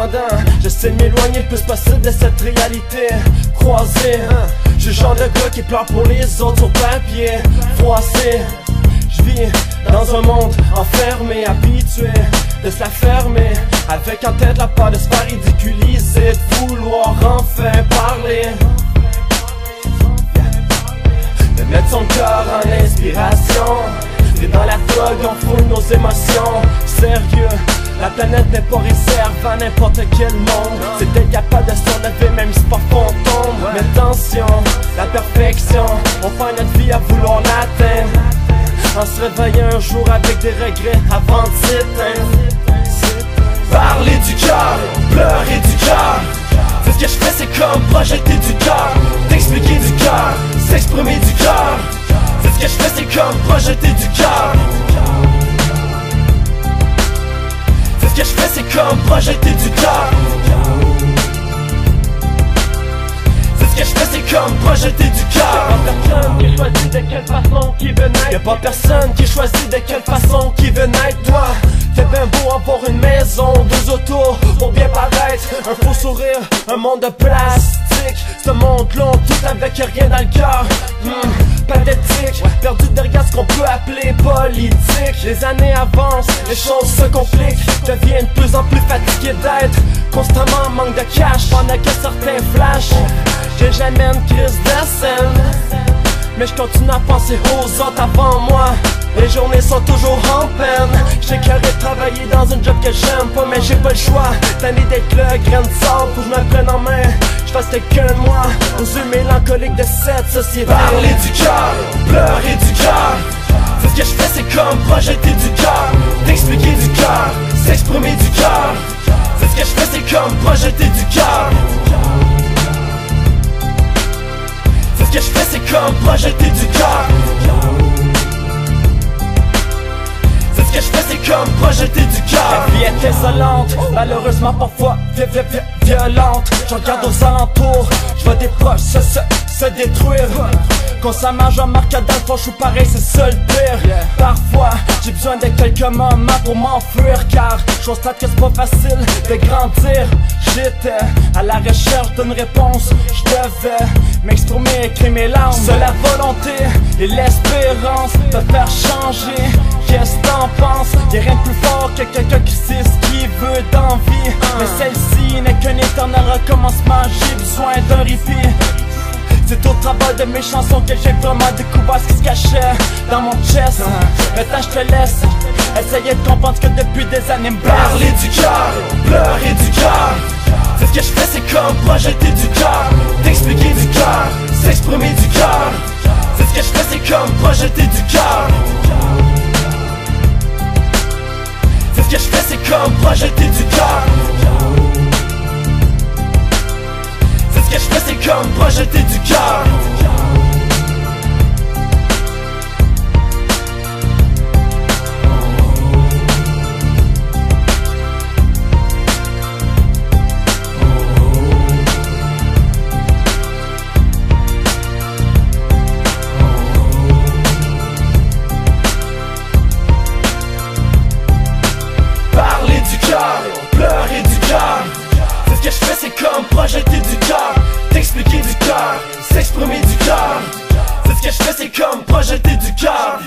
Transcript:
cependant, j'essaie de m'éloigner le plus possible de cette réalité croisée. Je suis le genre de gars qui pleure pour les autres sur papier froissé. Je vis dans un monde enfermé, habitué de se la fermer, avec en tête la peur de se faire ridiculiser, de vouloir enfin parler, de mettre son corps en inspiration. Et dans la drogue on foule nos émotions. Sérieux, la planète n'est pas réserve à n'importe quel monde. C'est d'être capable de se relever même si parfois on tombe. Mais attention, la perfection, on fait notre vie à vouloir l'atteindre, en se réveillant un jour avec des regrets avant de s'éteindre. Parler du cœur, pleurer du cœur, c'est ce que je fais, c'est comme projeter du cœur. T'expliquer du cœur, s'exprimer du cœur, c'est ce que je fais, c'est comme projeter du cœur. C'est ce que je fais, c'est comme projeter du cœur. C'est ce que je fais, c'est comme projeter du cœur. Y'a pas personne qui choisit de quelle façon qui veut naître. Y'a pas personne qui choisit de quelle façon qui veut naître. Toi, t'es bien beau avoir une maison, 2 autos pour bien paraître, un faux sourire, un monde de plastique. Ce monde-là, tout avec rien dans le cœur. Pathétique, perdu derrière ce qu'on peut appeler politique. Les années avancent, les choses se compliquent, deviens de plus en plus fatigué d'être constamment en manque de cash, pendant que certains flashent. J'ai jamais une crise de scène, mais je continue à penser aux autres avant moi. Les journées sont toujours en peine. J'ai carré de travailler dans un job que j'aime pas, mais j'ai pas le choix. Tanné d'être le grain de sable, faut que je me prenne en main, j'fasse quelqu'un de moi aux yeux mélancoliques de cette société. Parler du cœur, pleurer du cœur, c'est ce que je fais, c'est comme projeter du cœur. T'expliquer du cœur, s'exprimer du cœur, c'est ce que je fais, c'est comme projeter du cœur. C'est ce que je fais, c'est comme projeter du cœur. C'est ce que je fais, c'est comme projeter du cœur. La vie est insolente, malheureusement parfois violente. Je regarde aux alentours, je vois des proches se détruire. Constamment je remarque que dans le fond je suis pareil, c'est ça le pire. Parfois j'ai besoin de quelques moments pour m'enfuir, car je constate que c'est pas facile de grandir. J'étais à la recherche d'une réponse, je devais m'exprimer, écrire mes larmes. C'est la volonté et l'espérance de faire changer. Qu'est-ce que t'en penses? Y'a rien de plus fort que quelqu'un qui sait ce qu'il veut d'envie. Mais celle-ci n'est qu'un éternel recommencement, j'ai besoin d'un répit. C'est au travail de mes chansons que j'ai vraiment découvert ce qui se cachait dans mon chest. Maintenant je te laisse essayer de comprendre ce que depuis des années me blesse. Parler du cœur, pleurer du cœur, c'est ce que je fais, c'est comme projeter du cœur. T'expliquer du cœur, s'exprimer du cœur, c'est ce que je fais, c'est comme projeter du cœur. C'est ce que je fais, c'est comme projeter du cœur. C'est ce que je fais, c'est comme projeter du cœur. Parler du cœur, pleurer du cœur, c'est ce que je fais, c'est comme projeter du cœur. T'expliquer du cœur, s'exprimer du cœur, c'est ce que je fais, c'est comme projeter du cœur.